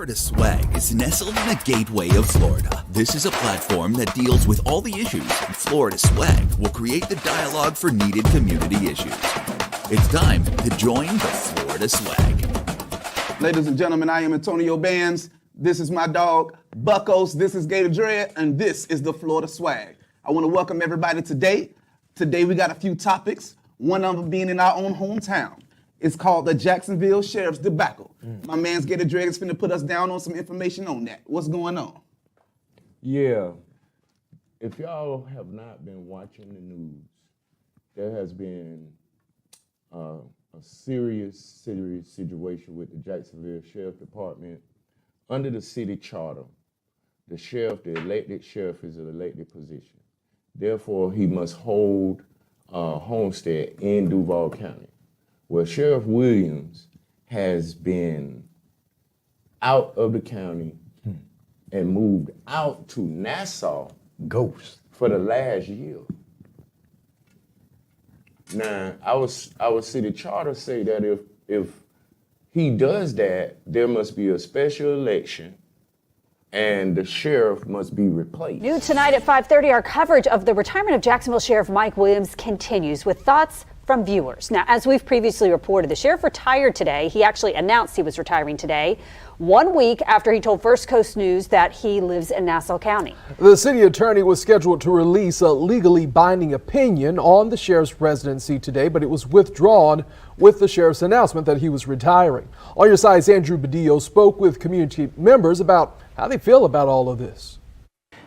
Florida Swag is nestled in the gateway of Florida. This is a platform that deals with all the issues, and Florida Swag will create the dialogue for needed community issues. It's time to join the Florida Swag. Ladies and gentlemen, I am Antonio Bands. This is my dog, Buckos. This is Gator Dread, and this is the Florida Swag. I want to welcome everybody today. Today we got a few topics, one of them being in our own hometown. It's called the Jacksonville Sheriff's debacle. My man's Gator Dread is finna put us down on some information on that. What's going on? Yeah, if y'all have not been watching the news, there has been a serious situation with the Jacksonville Sheriff Department. Under the city charter, the sheriff, the elected sheriff, is an elected position. Therefore, he must hold a homestead in Duval County. Well, Sheriff Williams has been out of the county and moved out to Nassau for the last year. Now, our city charter say that if he does that, there must be a special election and the sheriff must be replaced. New tonight at 5:30, our coverage of the retirement of Jacksonville Sheriff Mike Williams continues with thoughts from viewers. Now, as we've previously reported, the sheriff retired today. He actually announced he was retiring today, 1 week after he told First Coast News that he lives in Nassau County. The city attorney was scheduled to release a legally binding opinion on the sheriff's residency today, but it was withdrawn with the sheriff's announcement that he was retiring. On Your Side's Andrew Badillo spoke with community members about how they feel about all of this.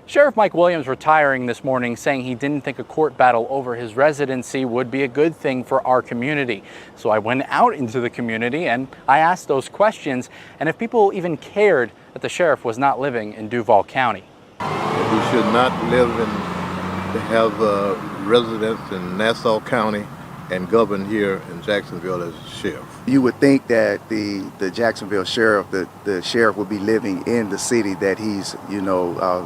Sheriff Mike Williams retiring this morning, saying he didn't think a court battle over his residency would be a good thing for our community. So I went out into the community and I asked those questions, and if people even cared that the sheriff was not living in Duval County. He should not live in, to have a residence in Nassau County and govern here in Jacksonville as a sheriff. You would think that the Jacksonville sheriff, the sheriff would be living in the city that he's,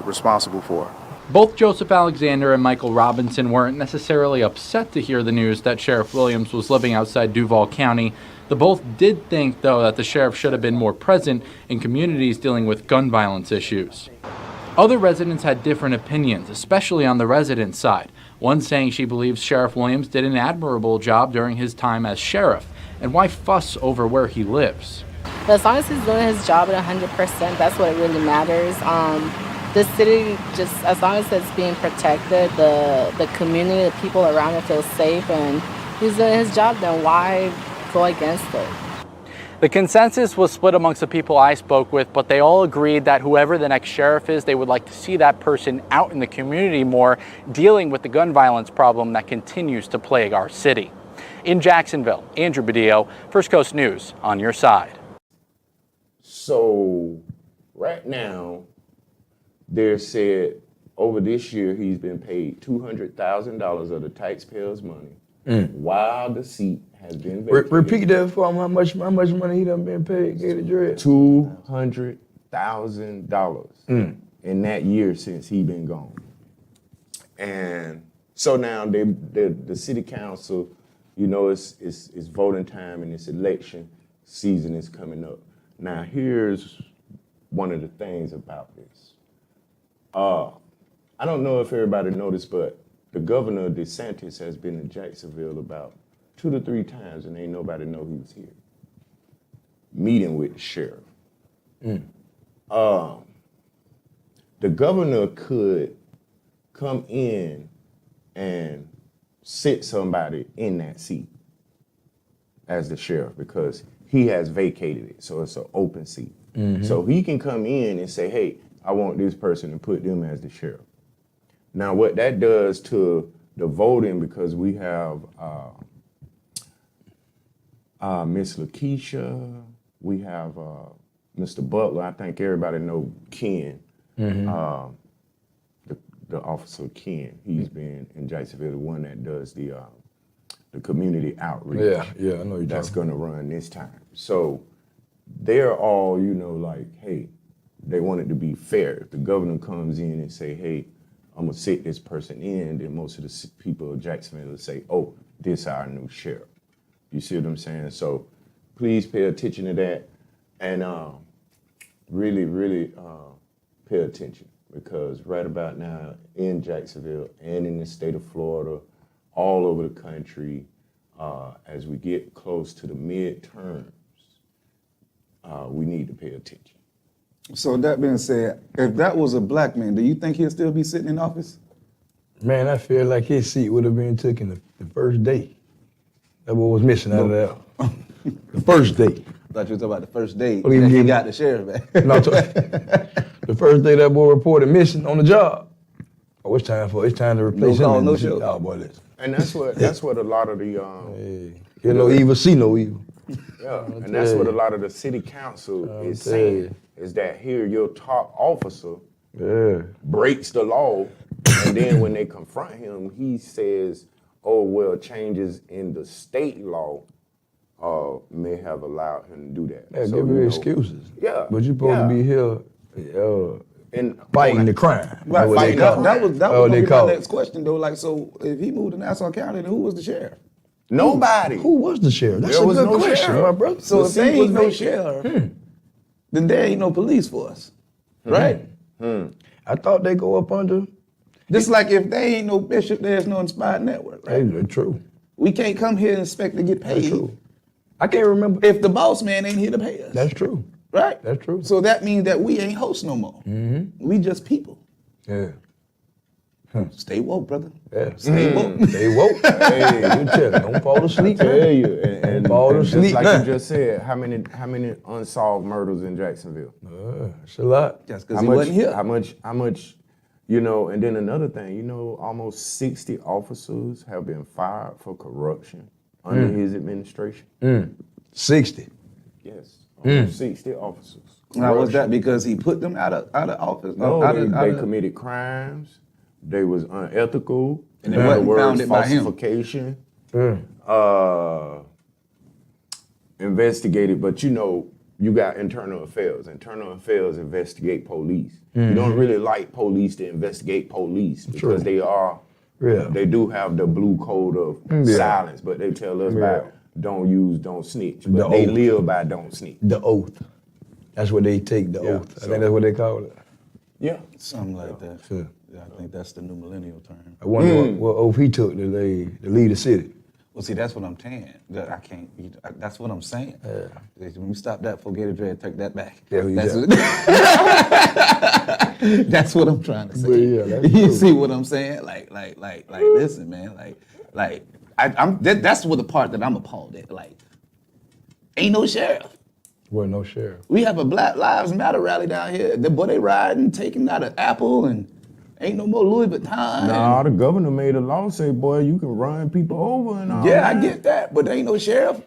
responsible for. Both Joseph Alexander and Michael Robinson weren't necessarily upset to hear the news that Sheriff Williams was living outside Duval County. The both did think, though, that the sheriff should have been more present in communities dealing with gun violence issues. Other residents had different opinions, especially on the resident side. One saying she believes Sheriff Williams did an admirable job during his time as sheriff, and why fuss over where he lives? But as long as he's doing his job at 100%, that's what really matters. The city, just as long as it's being protected, the community, the people around it feel safe, and he's doing his job, then why go against it? The consensus was split amongst the people I spoke with, but they all agreed that whoever the next sheriff is, they would like to see that person out in the community more, dealing with the gun violence problem that continues to plague our city. In Jacksonville, Andrew Badillo, First Coast News, on your side. So right now, they're said over this year he's been paid $200,000 of the taxpayers' money while the seat has been vacated. Repeat that for him. How much money he done been paid, Gator Dread? $200,000 in that year since he been gone. And so now the city council, it's voting time and it's election season is coming up. Now here's one of the things about this. I don't know if everybody noticed, but the governor DeSantis has been in Jacksonville about 2 to 3 times and ain't nobody know he was here. Meeting with the sheriff. The governor could come in and sit somebody in that seat as the sheriff because he has vacated it, so it's an open seat. So he can come in and say, hey, I want this person and put them as the sheriff. Now what that does to the voting, because we have Miss Lakeisha, we have Mr. Butler, I think everybody know Ken, the officer Ken. He's been in Jacksonville, the one that does the community outreach. Yeah, I know you're that's going to run this time. So they're all, like, hey, they want it to be fair. If the governor comes in and say, hey, I'm going to sit this person in, then most of the people of Jacksonville will say, oh, this is our new sheriff. You see what I'm saying? So please pay attention to that. And really pay attention, because right about now in Jacksonville and in the state of Florida, all over the country, as we get close to the midterms, we need to pay attention. So that being said, if that was a black man, do you think he'll still be sitting in office? Man, I feel like his seat would have been taken the first day. That's what was missing out of that. The first day. I thought you were talking about the first day Well, that he you- got the sheriff back. No, the first day that boy reported missing on the job. Oh, it's time to replace No him. call, in no the seat. show. Oh, boy, listen. And that's what a lot of the Hey, hear no evil, see no evil. yeah, and that's what a lot of the city council is tell saying, you. is that here your top officer Yeah. breaks the law, and then when they confront him, he says, "Oh well, changes in the state law may have allowed him to do that." Yeah, So, give you me know, excuses. Yeah, But you supposed yeah. to be here and fighting the crime. Right, That's what they call it. that was That's gonna what they be my call it. next question though. Like, so if he moved to Nassau County, then who was the sheriff? Nobody. Who was the sheriff? That's There a was good no question, sheriff. my brother. So The if there seat was ain't no vacant. sheriff, then there ain't no police force, right? I thought they go up under. Just like if there ain't no bishop, there's no inspired network, right? Hey, true. We can't come here and expect to get paid True. I can't remember. if the boss man ain't here to pay us. That's true. right. That's true. So that means that we ain't hosts no more. We just people. Yeah. Stay woke, brother. Yeah. Stay woke. They woke. Hey, you tell them, don't fall asleep. Tell you, and Fall just asleep like now. you just said, how many unsolved murders in Jacksonville? It's a lot. Just because he wasn't here. How much, you know, and then another thing, you know, almost 60 officers have been fired for corruption under his administration. 60. Yes, almost 60 officers. Now, was that Corruption. because he put them out of office? No, out they of- committed crimes. They was unethical. And it in other wasn't words, founded by him. falsification. Investigated, but you know, you got internal affairs. Internal affairs investigate police. You don't really like police to investigate police because they do have the blue code of silence, but they tell us about don't snitch. But The they oath. live by don't snitch. The oath. That's what they take, the Yeah, oath. I so- think that's what they call it. Yeah. Something like that. Sure. Yeah, I think that's the new millennial term. I wonder what oath he took to lead the city. Well, see, that's what I'm saying. That I can't. That's what I'm saying. When we stop that, forget it, Dre, take that back. Yeah, who you That's, got? that's what I'm trying to say. But yeah, that's you true. see what I'm saying? Like, listen, man. That's what the part that I'm appalled at. Like, ain't no sheriff. Wasn't no sheriff. We have a Black Lives Matter rally down here. They riding, taking out an apple, and ain't no more Louis Vuitton. Nah, the governor made a law say, boy, you can run people over and all Yeah, that. I get that, but there ain't no sheriff.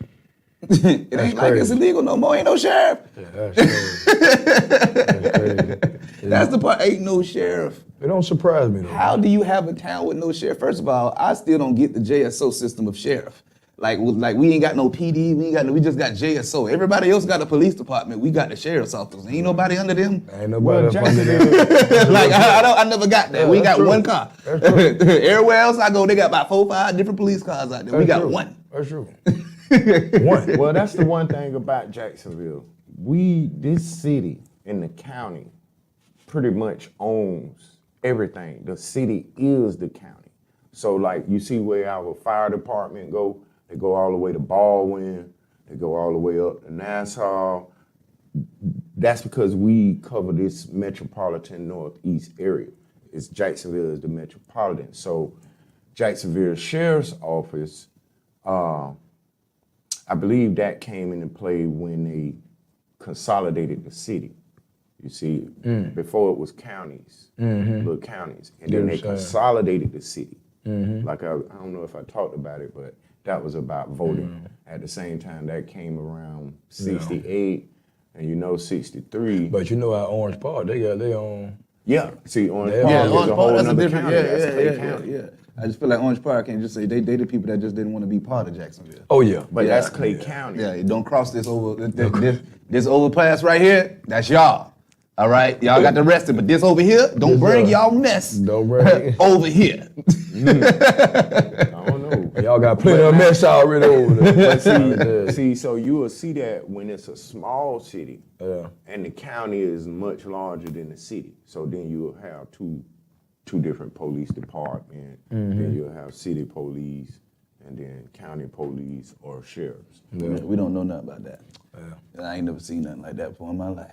It ain't like crazy. it's illegal no more. Ain't no sheriff. Yeah, that's crazy. That's crazy. That's the part. Ain't no sheriff. It don't surprise me though. How do you have a town with no sheriff? First of all, I still don't get the JSO system of sheriff. Like we ain't got no PD. We just got JSO. Everybody else got a police department. We got the sheriff's office. Ain't nobody under them. Ain't nobody up under Jacksonville, that. Like I never got that. We that's got true. one car. That's true. Everywhere else I go, they got about 4 or 5 different police cars out there. We got That's true. one. That's true. One. Well, that's the one thing about Jacksonville. This city and the county pretty much owns everything. The city is the county. So like you see where our fire department go, they go all the way to Baldwin, they go all the way up to Nassau. That's because we cover this metropolitan northeast area. It's Jacksonville is the metropolitan. So Jacksonville Sheriff's Office, I believe that came into play when they consolidated the city. You see, before it was counties, little counties, and then they consolidated the city. Like I don't know if I talked about it, but that was about voting. At the same time, that came around 68, and you know 63. But you know how Orange Park, they got their own. Yeah, see, Orange Yeah, Park yeah, is Orange a Park, whole that's a other different. county. That's Clay County. Yeah. I just feel like Orange Park can't just say they the people that just didn't want to be part of Jacksonville. Oh yeah. But that's Clay County. Yeah, don't cross this over this overpass right here. That's y'all. All right, y'all got to rest it, but this over here, don't bring y'all mess. Don't bring it over here. I don't know. Y'all got plenty of mess already over there. But see, so you will see that when it's a small city, and the county is much larger than the city. So then you'll have two different police departments. Then you'll have city police, and then county police or sheriffs. We don't know nothing about that. I ain't never seen nothing like that before in my life.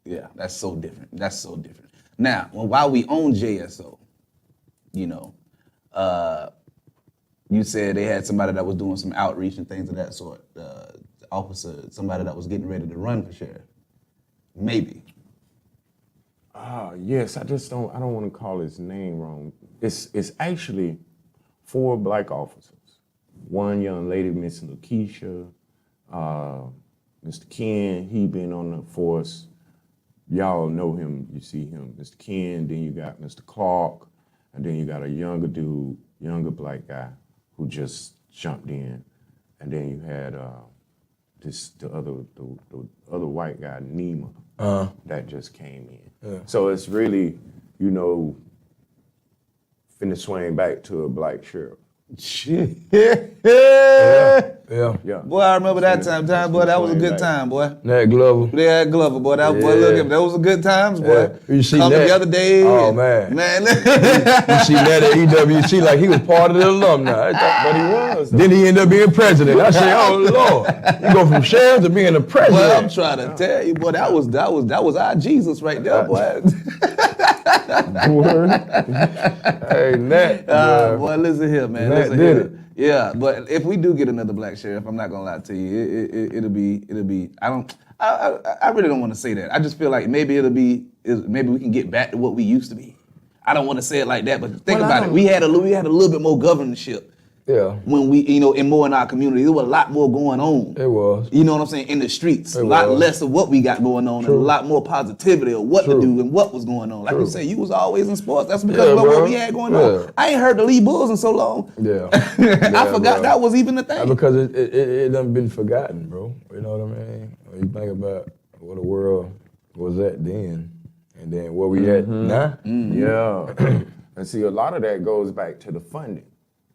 Yeah, that's so different. That's so different. Now, while we own JSO, you know, you said they had somebody that was doing some outreach and things of that sort. Somebody that was getting ready to run for sheriff. Maybe. Yes, I don't want to call his name wrong. It's actually 4 black officers. One young lady, Miss Lakeisha, Mr. Ken, he been on the force. Y'all know him, you see him, Mr. Ken, then you got Mr. Clark, and then you got a younger dude, younger black guy who just jumped in. And then you had the other white guy, Nima, that just came in. Yeah. So it's really, you know, finna swing back to a black sheriff. Shit. Yeah. Boy, I remember that time, boy. That was a good time, boy. Ned Glover. Yeah, Glover, boy. That boy, look at those were good times, boy. You see Coming that the other day. Oh man. You see that at EWC like he was part of the alumni. But he was. Then he ended up being president. I said, oh Lord, you go from sheriff to being the president. Well, I'm trying to tell you, boy, that was our Jesus right there, boy. Hey, Nat. Boy, listen here, man. Nat Listen did here. it. Yeah, but if we do get another black sheriff, I'm not gonna lie to you. It'll be. I really don't want to say that. I just feel like maybe maybe we can get back to what we used to be. I don't want to say it like that, but think about it. We had a little bit more governorship. Yeah. When we, in more in our community, there was a lot more going on. It was. You know what I'm saying? In the streets, It a lot was. less of what we got going on, and a lot more positivity of what to do and what was going on. Like you say, you was always in sports. That's because of what we had going on. I ain't heard the Lee Bulls in so long. Yeah. I forgot that was even a thing. Because it done been forgotten, bro. You know what I mean? When you think about what the world was at then, and then where we at now. Yeah. And see, a lot of that goes back to the funding.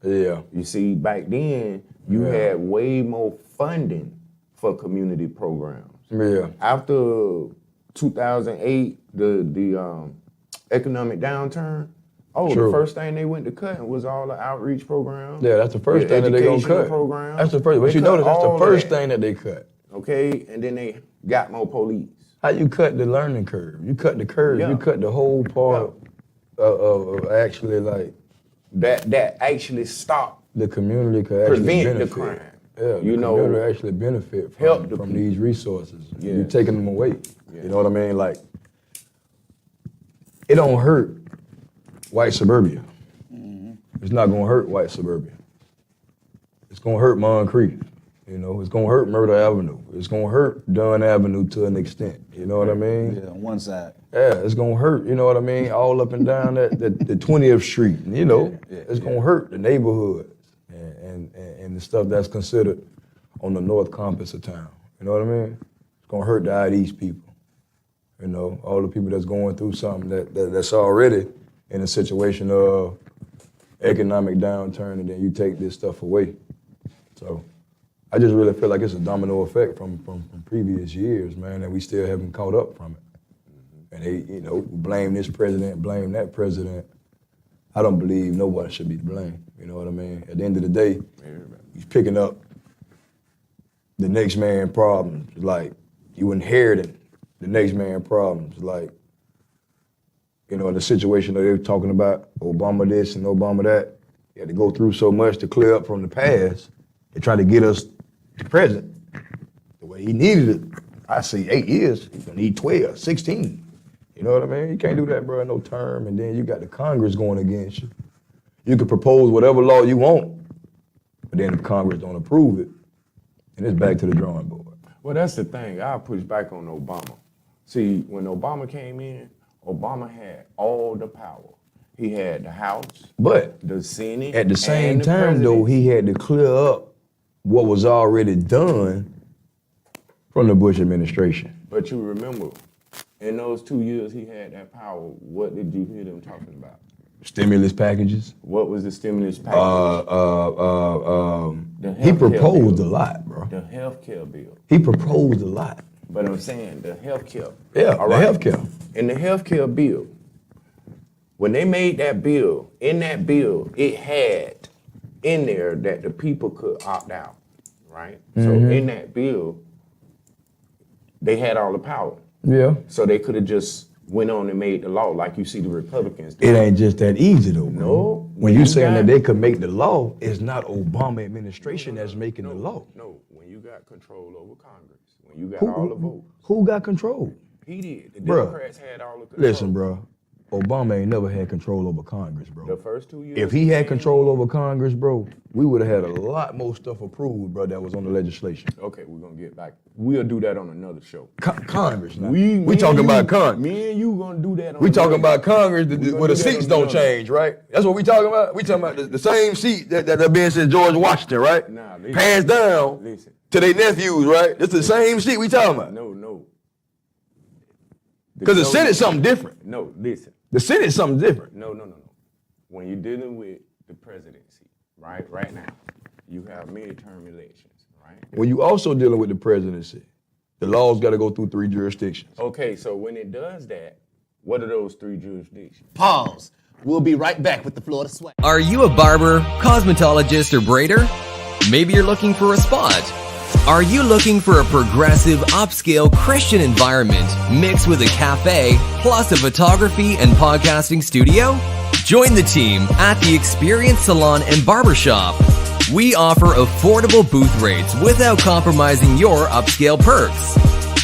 Yeah. You see, back then, you had way more funding for community programs. Yeah. After 2008, the economic downturn, True. the first thing they went to cutting was all the outreach programs. Yeah, that's the first thing that they gonna cut. Programs. That's the first. But you notice that's the first thing that they cut. Okay, and then they got more police. How you cut the learning curve? You cut the curve. Yeah. You cut the whole part of actually like That actually stopped the community could actually prevent benefit. the crime. Yeah, the You know, community actually benefit help the from people. these resources. Yeah. You're taking them away. Yeah. You know what I mean? Like, it don't hurt white suburbia. It's not gonna hurt white suburbia. It's gonna hurt Moncrief. You know, it's gonna hurt Murder Avenue. It's gonna hurt Dunn Avenue to an extent. You know what I mean? Yeah, on one side. Yeah, it's gonna hurt, you know what I mean? All up and down the 20th Street, you know, it's gonna hurt the neighborhoods and the stuff that's considered on the north campus of town. You know what I mean? It's gonna hurt the out east people. You know, all the people that's going through something that's already in a situation of economic downturn, and then you take this stuff away. So I just really feel like it's a domino effect from previous years, man, and we still haven't caught up from it. And they, you know, blame this president, blame that president. I don't believe nobody should be to blame. You know what I mean? At the end of the day, he's picking up the next man problems. Like, you inheriting the next man problems. Like, you know, the situation that they were talking about, Obama this and Obama that. You had to go through so much to clear up from the past. They try to get us to present the way he needed it. I see 8 years, he's gonna need 12, 16. You know what I mean? You can't do that, bro, in no term, and then you got the Congress going against you. You can propose whatever law you want, but then if Congress don't approve it, then it's back to the drawing board. Well, that's the thing. I'll push back on Obama. See, when Obama came in, Obama had all the power. He had the House, But the Senate, at the same and the time, though, presidency. he had to clear up what was already done from the Bush administration. But you remember, In those 2 years he had that power, what did you hear them talking about? Stimulus packages. What was the stimulus package? He proposed a lot, bro. The healthcare bill. He proposed a lot. But I'm saying the healthcare. Yeah, All the right. healthcare. In the healthcare bill, when they made that bill, in that bill, it had in there that the people could opt out, right? So in that bill, they had all the power. Yeah. So they could have just went on and made the law like you see the Republicans do. It ain't just that easy though, bro. No. When you saying that got- they could make the law, it's not Obama administration that's making the law. No, when you got control over Congress, when you got all the votes, Who got control? he did. The Bruh. Democrats had all the control. Listen, bro. Obama ain't never had control over Congress, bro. The first 2 years. If he had control over Congress, bro, we would have had a lot more stuff approved, bro, that was on the legislation. Okay, we're gonna get back. We'll do that on another show. Congress, now. Me We talking and about you- Congress. Me and you gonna do that on We talking another- about Congress We gonna where the do that seats on don't another- change, right? That's what we talking about. We talking about the same seat that been since George Washington, right? Nah, listen. Passed down Listen. to their nephews, right? It's the same seat we talking about. No. Because the Senate's something different. No, listen. The Senate's something different. No. When you're dealing with the presidency, right now, you have midterm elections, right? When you also dealing with the presidency, the laws got to go through 3 jurisdictions. Okay, so when it does that, what are those 3 jurisdictions? Pause. We'll be right back with the Florida Swag. Are you a barber, cosmetologist, or braider? Maybe you're looking for a spot. Are you looking for a progressive, upscale Christian environment mixed with a cafe, plus a photography and podcasting studio? Join the team at the Experience Salon and Barbershop. We offer affordable booth rates without compromising your upscale perks.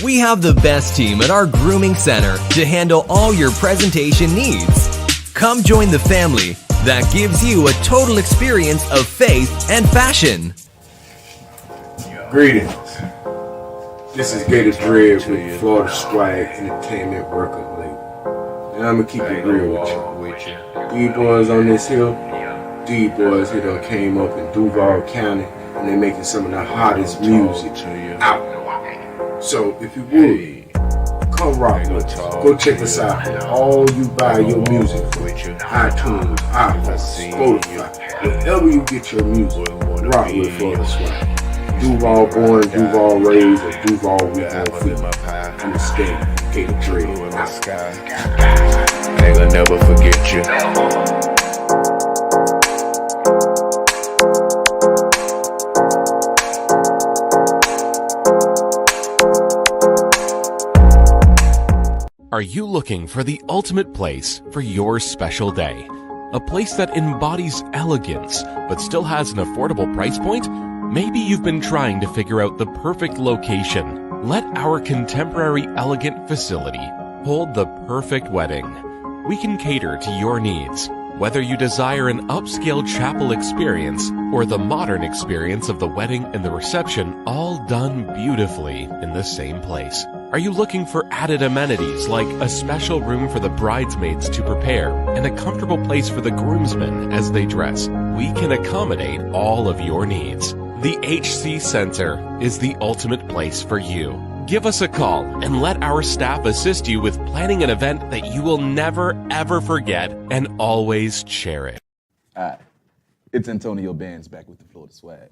We have the best team at our grooming center to handle all your presentation needs. Come join the family that gives you a total experience of faith and fashion. Greetings. This is Gator Dread with Florida Swag Entertainment Record Label. And I'm gonna keep it real with you. These boys on this hill, these boys here done came up in Duval County and they making some of the hottest music out. So if you would, come rock with us. Go check us out. All you buy your music from iTunes, iPhone, Spotify, wherever you get your music, rock with Florida Swag. Duval born, Duval raised, or Duval we gon' feed. Understand, Gator Dread. Ain't gonna never forget you. Are you looking for the ultimate place for your special day? A place that embodies elegance but still has an affordable price point? Maybe you've been trying to figure out the perfect location. Let our contemporary elegant facility hold the perfect wedding. We can cater to your needs, whether you desire an upscale chapel experience or the modern experience of the wedding and the reception, all done beautifully in the same place. Are you looking for added amenities like a special room for the bridesmaids to prepare and a comfortable place for the groomsmen as they dress? We can accommodate all of your needs. The HC Center is the ultimate place for you. Give us a call and let our staff assist you with planning an event that you will never ever forget and always cherish. All right. It's Antonio Bands back with the Florida Swag.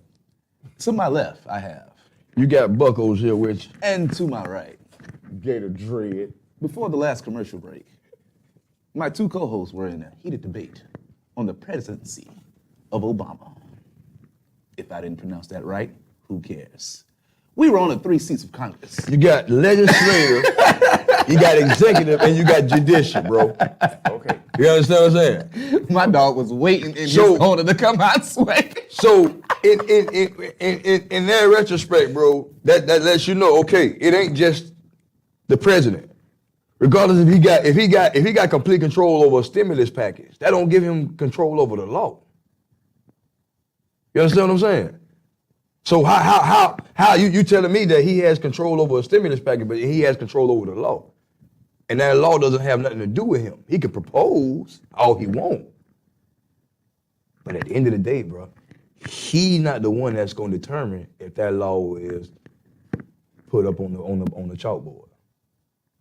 To my left, I have. You got Buckos here with you. And to my right, Gator Dread. before the last commercial break, my two co-hosts were in a heated debate on the presidency of Obama. If I didn't pronounce that right, who cares? We were on the 3 seats of Congress. You got legislative, you got executive, and you got judicial, bro. Okay. You understand what I'm saying? My dog was waiting in his corner to come out swag. So in that retrospect, bro, that lets you know, okay, it ain't just the president. Regardless if he got complete control over a stimulus package, that don't give him control over the law. You understand what I'm saying? So how you telling me that he has control over a stimulus package, but he has control over the law? And that law doesn't have nothing to do with him. He can propose all he wants. But at the end of the day, bro, he's not the one that's going to determine if that law is put up on the chalkboard.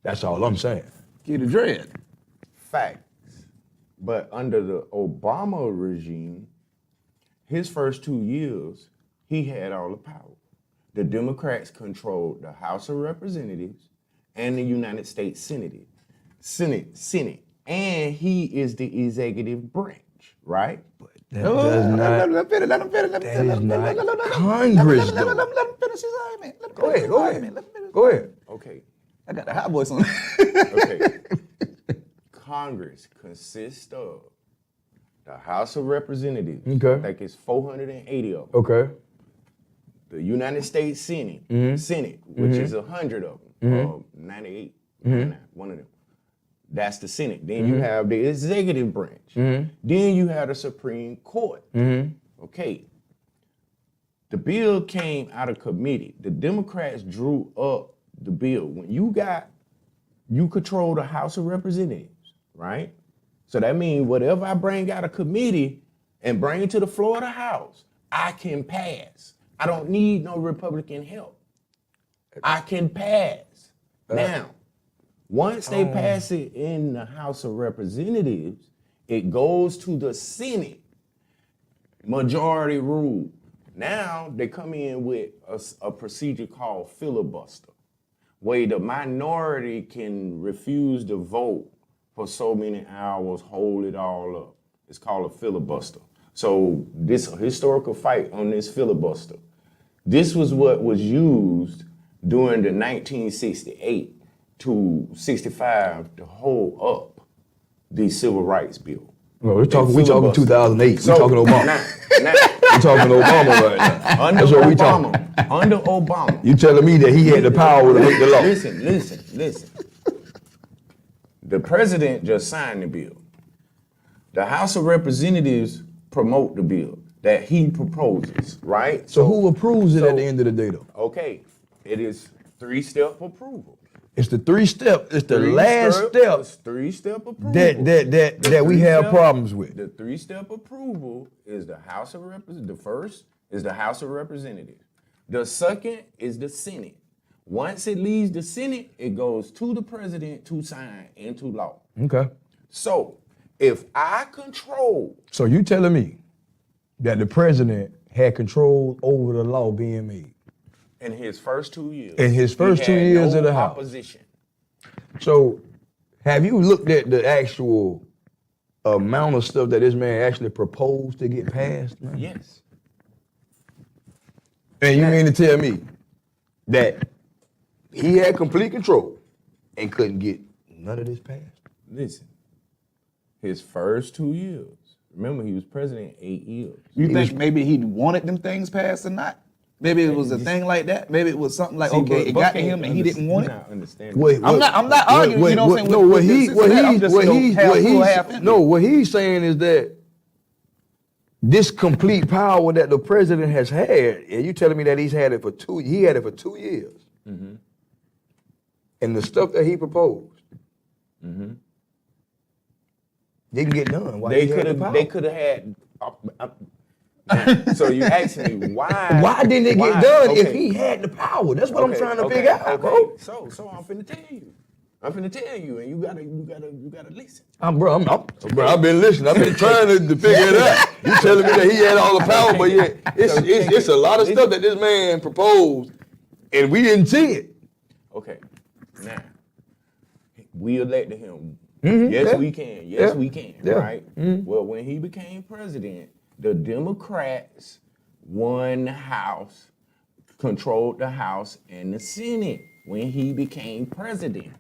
That's all I'm saying. Get a dread. Facts. But under the Obama regime, his first 2 years, he had all the power. The Democrats controlled the House of Representatives and the United States Senate. And he is the executive branch, right? But that does not. Let him finish. That is not Congress, though. Let him finish his argument. Go ahead. Go ahead. Okay. I got the hot voice on. Okay. Congress consists of the House of Representatives. Okay. I think it's 480 of them. Okay. The United States Senate, which is 100 of them, 98, 99, one of them. That's the Senate. Then you have the executive branch. Then you have the Supreme Court. Okay. The bill came out of committee. The Democrats drew up the bill. When you control the House of Representatives, right? So that means whatever I bring out of committee and bring to the floor of the House, I can pass. I don't need no Republican help. I can pass. Now, once they pass it in the House of Representatives, it goes to the Senate. Majority rule. Now they come in with a procedure called filibuster, where the minority can refuse to vote for so many hours, hold it all up. It's called a filibuster. So this historical fight on this filibuster, this was what was used during the 1968 to 65 to hold up the Civil Rights Bill. No, we talking 2008. So, we talking Obama. Now, we talking Obama right now. Under That's what we Obama, talking. under Obama. You telling me that he had the power to make the law? Listen. The president just signed the bill. The House of Representatives promote the bill that he proposes, right? So who approves it at the end of the day, though? Okay, it is 3-step approval. It's the 3-step. It's the last step. It's 3-step approval. That we have problems with. The 3-step approval is the House of Representatives. The first is the House of Representatives. The second is the Senate. Once it leaves the Senate, it goes to the president to sign into law. Okay. So if I control. So you telling me that the president had control over the law being made? In his first 2 years. In his first 2 years of the House. Opposition. So have you looked at the actual amount of stuff that this man actually proposed to get passed, man? Yes. And you mean to tell me that he had complete control and couldn't get none of this passed? Listen, his first 2 years. Remember, he was president 8 years. You think maybe he wanted them things passed or not? Maybe it was a thing like that. Maybe it was something like, okay, it got to him and he didn't want it. I'm not arguing, you know what I'm saying? No, what he's saying is that this complete power that the president has had, and you telling me that he had it for 2 years. Mm-hmm. And the stuff that he proposed didn't get done. They could have had. So you ask me why? Why didn't it get done if he had the power? That's what I'm trying to figure out, bro. So I'm finna tell you. And you gotta listen. Bro, I've been listening. I've been trying to figure it out. You telling me that he had all the power, but yet it's a lot of stuff that this man proposed, and we didn't see it. Okay, now we elected him. Mm-hmm. Yes, we can. Yes, we can. Yeah. Right. Mm-hmm. Well, when he became president, the Democrats won the House, controlled the House and the Senate when he became president.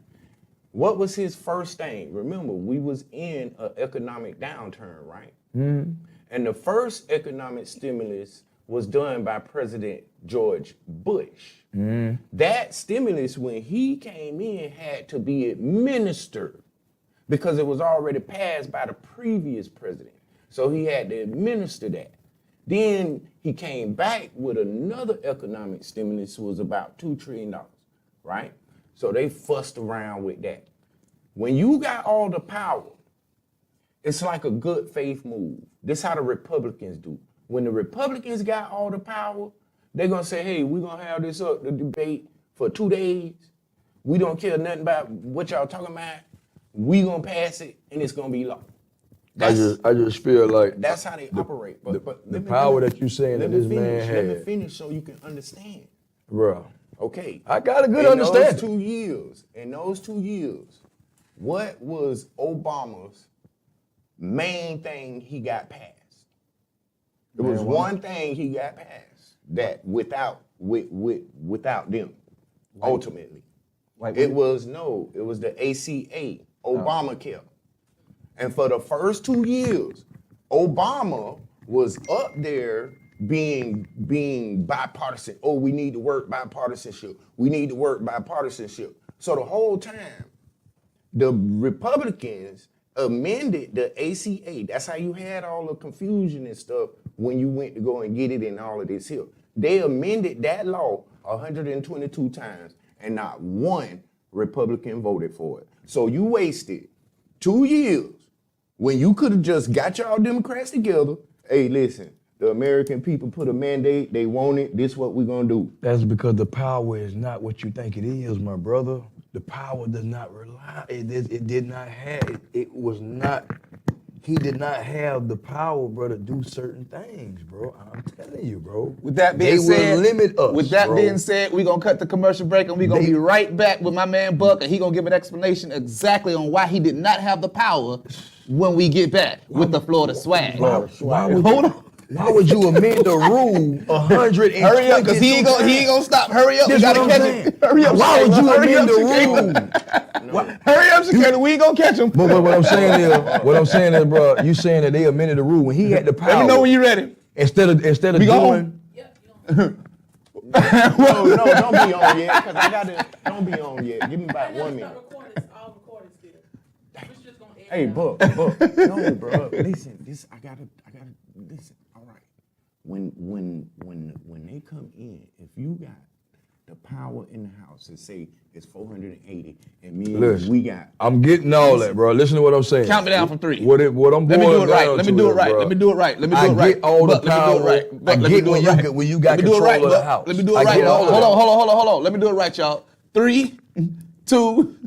What was his first thing? Remember, we was in an economic downturn, right? Mm-hmm. And the first economic stimulus was done by President George Bush. Mm-hmm. That stimulus, when he came in, had to be administered because it was already passed by the previous president. So he had to administer that. Then he came back with another economic stimulus, was about $2 trillion, right? So they fussed around with that. When you got all the power, it's like a good faith move. This is how the Republicans do. When the Republicans got all the power, they're gonna say, hey, we're gonna have this up, the debate for 2 days. We don't care nothing about what y'all talking about. We gonna pass it, and it's gonna be law. I just feel like That's how they operate. But the power that you saying that this man Let me had, finish so you can understand. bro. Okay. I got a good understanding. In those 2 years, what was Obama's main thing he got passed? There was one thing he got passed that without them, ultimately. It was the ACA, Obamacare. And for the first 2 years, Obama was up there being bipartisan. Oh, we need to work bipartisanship. We need to work bipartisanship. So the whole time, the Republicans amended the ACA. That's how you had all the confusion and stuff when you went to go and get it in all of this here. They amended that law 122 times, and not one Republican voted for it. So you wasted 2 years when you could have just got y'all Democrats together. Hey, listen, the American people put a mandate, they want it, this is what we're gonna do. That's because the power is not what you think it is, my brother. The power does not rely, it did not have, it was not, he did not have the power, bro, to do certain things, bro. I'm telling you, bro. With that being said, will limit us, with that bro. being said, we're gonna cut the commercial break and we're gonna be right back with my man Buck, and he gonna give an explanation exactly on why he did not have the power when we get back with the Florida swag. Why would you amend the rule 100 and hurry up, because he ain't gonna stop. Hurry up, we gotta catch him. Hurry up. Why would you amend the rule? Hurry up, Shakira, we ain't gonna catch him. But what I'm saying is, bro, you saying that they amended the rule when he had the power. Let me know when you're ready. Instead of We doing. No, don't be on yet, because don't be on yet. Give me about 1 minute. Hey, Buck, no, bro. Listen, I gotta listen. All right, when they come in, if you got the power in the house and say it's 480, and me and we got. I'm getting all that, bro. Listen to what I'm saying. Count me down from 3. What I'm Let me do boiling it right. down Let me to do it is, right. bro, Let me do it right. Let me do it right. I get all the Buck, power. Let me do it right. When you got Let me do control it right, of the Buck. house. Let me do it I right. get all of that. Hold on. Let me do it right, y'all. 3, 2,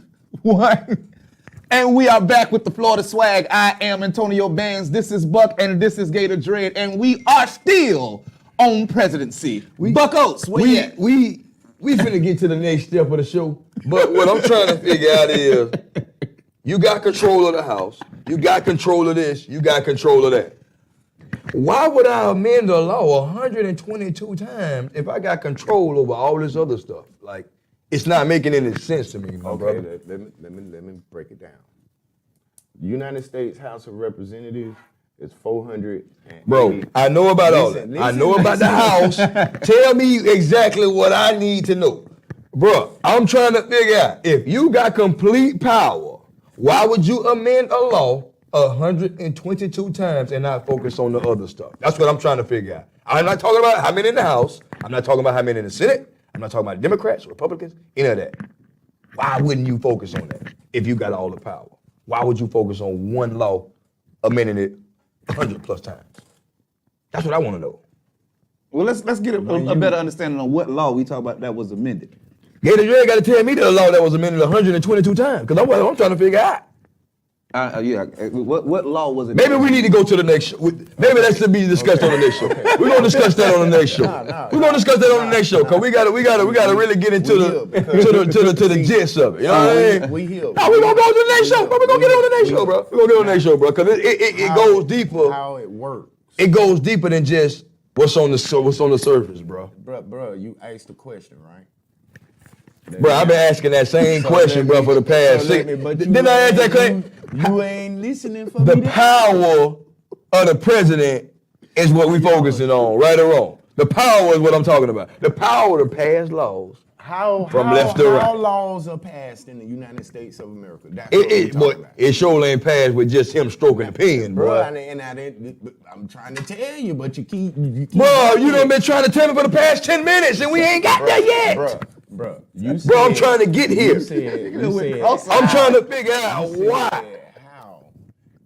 1. And we are back with the Florida swag. I am Antonio Bands. This is Buck, and this is Gator Dread, and we are still on presidency. Buck Oates, where you at? We finna get to the next step of the show. But what I'm trying to figure out is, you got control of the house, you got control of this, you got control of that. Why would I amend the law 122 times if I got control over all this other stuff? Like, it's not making any sense to me, my brother. Let me break it down. The United States House of Representatives is 400. Bro, I know about all that. I know about the House. Tell me exactly what I need to know. Bro, I'm trying to figure out, if you got complete power, why would you amend a law 122 times and not focus on the other stuff? That's what I'm trying to figure out. I'm not talking about how many in the House. I'm not talking about how many in the Senate. I'm not talking about Democrats, Republicans, any of that. Why wouldn't you focus on that if you got all the power? Why would you focus on one law, amending it 100 plus times? That's what I want to know. Well, let's get a better understanding on what law we talk about that was amended. Gator, you ain't got to tell me the law that was amended 122 times, because that's what I'm trying to figure out. What law was it? Maybe we need to go to the next show. Maybe that should be discussed on the next show. We're gonna discuss that on the next show. We're gonna discuss that on the next show, because we gotta really get into the gist of it. You know what I mean? We here. No, we're gonna go to the next show. We're gonna get on the next show, bro. We're gonna get on the next show, bro, because it goes deeper. How it works. It goes deeper than just what's on the surface, bro. Bro, you asked the question, right? Bro, I've been asking that same question, bro, for the past 6. Didn't I ask that question? You ain't listening for the me. The power of the president is what we focusing on, right or wrong. The power is what I'm talking about. The power to pass laws from left to right. How laws are passed in the United States of America? That's what we're talking about. It surely ain't passed with just him stroking the pen, bro. I'm trying to tell you, but you keep bro, you done been trying to tell me for the past 10 minutes and we ain't got there yet. Bro, I'm trying to get here. I'm trying to figure out why.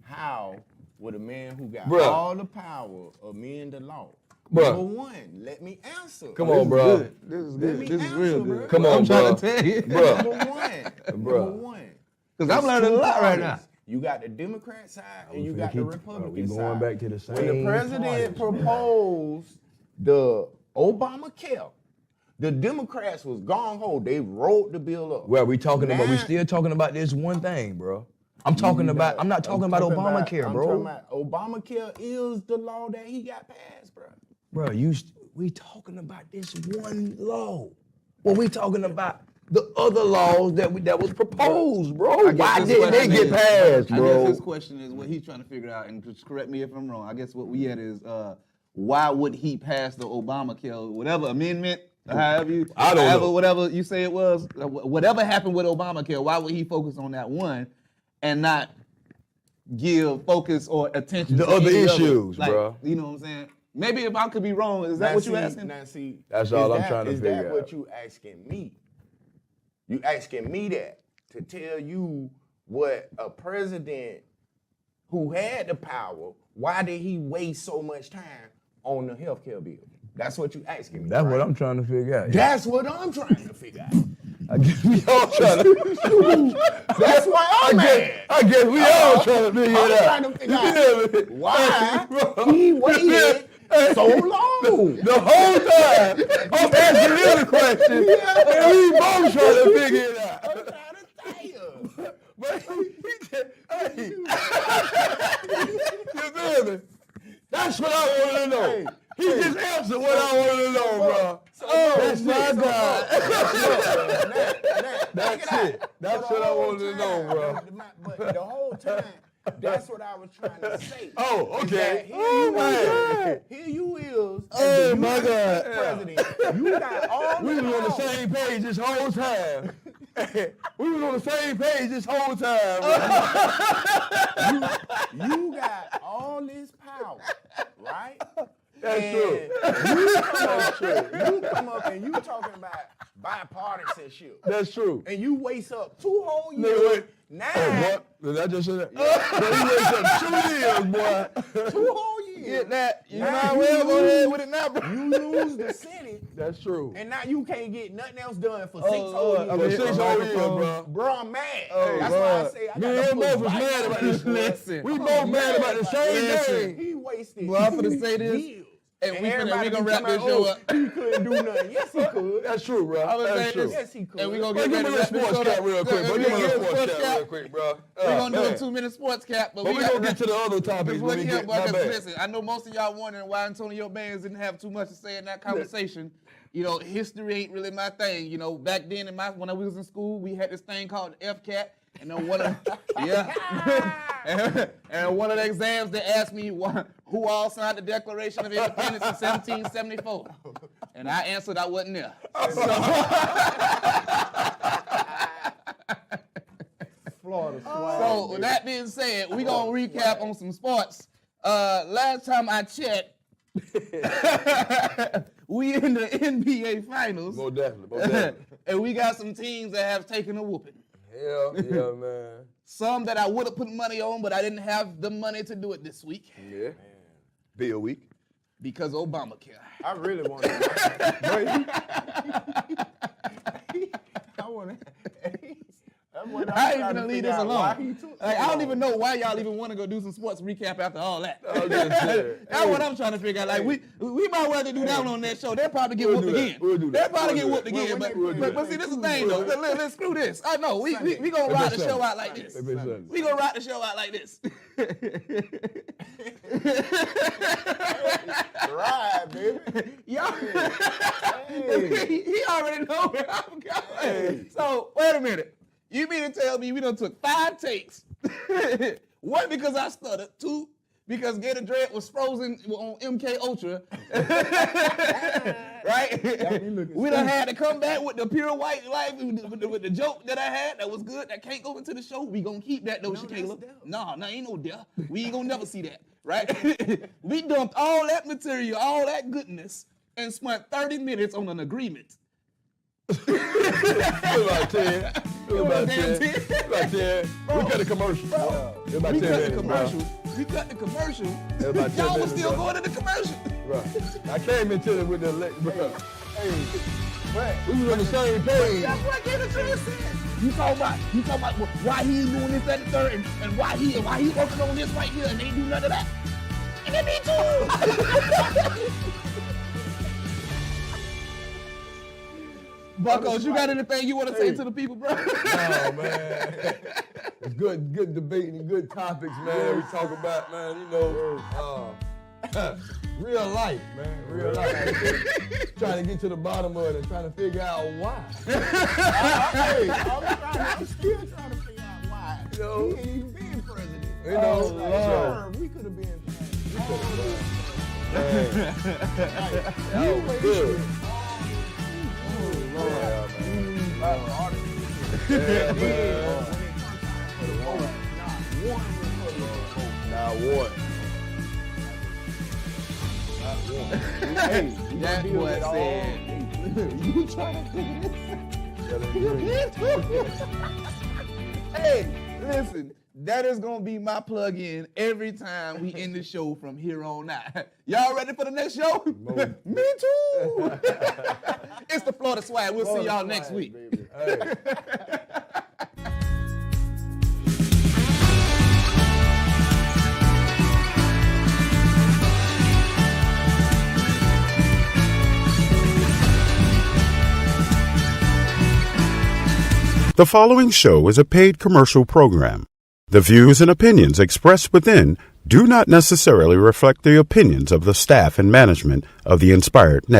How would a man who got Bruh. all the power amend the law Bro. Number one, let me answer. Come on, bro. This is Let good. me This is answer, real bro. good. Come on, I'm bro. trying to tell you. Bro. Number one. Bro. Number one. Because I'm learning a lot right now. You got the Democrat side and you got the Republican we side. going back to the same When the president parties, proposed the Obamacare, the Democrats was gone ho. They wrote the bill up. Well, we Now- still talking about this one thing, bro. I'm not talking about Obamacare, I'm bro. talking about Obamacare is the law that he got passed, bro. Bro, we talking about this one law. Well, we talking about the other laws that was proposed, bro. I guess Why his didn't they question get is- passed, I bro? guess his question is what he's trying to figure out, and just correct me if I'm wrong. I guess what we had is why would he pass the Obamacare, whatever amendment, whatever you say it was, whatever happened with Obamacare, why would he focus on that one and not give focus or attention The to other any issues, like, bro? You know what I'm saying? Maybe if I could be wrong, is that what you asking? Now see, That's is all I'm that- trying to Is figure that what out. you asking me? You asking me that to tell you what a president who had the power, why did he waste so much time on the healthcare bill? That's what you asking me. That's right? what I'm trying to figure out. That's what I'm trying to figure out. I guess we all trying to. That's why I'm mad. I guess we all trying to figure it out. I'm trying to figure out why he waited so long. The whole time, I'm asking him the question, and we both trying to figure it out. I'm trying to tell you. But he just, hey, you feel me? That's what I wanted to know. He just answered what I wanted to know, bro. That's my God. That's it. That's what I wanted to know, bro. But the whole time, that's what I was trying to say. Oh, Is okay. that Oh, man. Here you is. Oh, as the my United God. States President. You got all We the was on the power. same page this whole time. We was on the same page this whole time. You got all this power, right? That's true. You come up and you talking about bipartisanship. That's true. And you waste up 2 whole Nigga, years. wait. Now, What? Did I just say that? But he waited 2 years, boy. 2 whole years. Get that? You Now might you well go lose- ahead with it now, bro. You lose the Senate, That's true. and now you can't get nothing else done for 6 Lord, whole I years. mean, 6 whole years, bro. Bro, I'm mad. Oh, That's why I say I Me got and to him both was mad about this. Listen. We both mad about the same thing. He wasted. Well, I'm finna say this, years. and we everybody gonna be wrap talking this show about, up. oh, he couldn't do nothing. Yes, he could. That's true, bro. I was That's saying true. this, Yes, he could. and we gonna Bro, get give ready me to the wrap this sports show cap up. real quick, bro. We Give me gonna the get a sports cap real quick, bro. We're gonna do man. a 2-minute sports cap, but But we gonna get to the other topics Just when look we here, get boy, my 'cause bad. listen, I know most of y'all wondering why Antonio Bands didn't have too much to say in that conversation. You know, history ain't really my thing. You know, back then when I was in school, we had this thing called the FCAT, and then one of and one of the exams they asked me who all signed the Declaration of Independence in 1774, and I answered I wasn't there. Florida swag. So with that being said, we gonna recap on some sports. Last time I checked, we in the NBA Finals, Most definitely. and we got some teams that have taken a whooping. Yeah, man. Some that I would have put money on, but I didn't have the money to do it this week Yeah. Be a week. because Obamacare. I really want to. I want to. I ain't gonna leave this alone. Like, I don't even know why y'all even want to go do some sports recap after all that. That's what I'm trying to figure out. Like we might well do that one on that show. They'll probably get whooped again. We'll do that. They'll probably get We'll whooped do again. that. But see, this is the thing though. Let's screw this. I know we gonna ride the show out like this. We gonna ride the show out like this. Right, baby. Y'all, he already know where I'm going. So wait a minute. You mean to tell me we done took 5 takes? 1, because I stuttered. 2, because Gator Dread was frozen on MK Ultra. Right? We done had to come back with the pure white life with the joke that I had that was good that can't go into the show. We gonna keep that though, Shakayla. No, ain't no there. We ain't gonna never see that. Right? We dumped all that material, all that goodness, and spent 30 minutes on an agreement. About 10. About Damn 10. 10. About 10. We cut the commercial. It's about We 10 cut the minutes, bro. commercial. We cut the commercial. It's about 10 Y'all was minutes, still bro. going to the commercial. Right. I came into it with the bro. Hey, we was on the same page. That's what Gator Dread said. You talking about why he ain't doing this, that, and the third, and why he working on this right here and ain't do none of that. And then me too. Buckos, you got anything you want to say to the people, bro? No, man. It's good debating and good topics, man. We talk about, man, you know, real life, man. Real life. Trying to get to the bottom of it and trying to figure out why. I'm still trying to figure out why. You know, He ain't even being president. You know, Lord. We could have been. That was good. Not one. Hey, that boy said, you trying to figure this out? Hey, listen, that is going to be my plug-in every time we end the show from here on out. Y'all ready for the next show? Me too. It's the Florida Swag. We'll see y'all next week. Hey. The following show is a paid commercial program. The views and opinions expressed within do not necessarily reflect the opinions of the staff and management of the Inspired Network.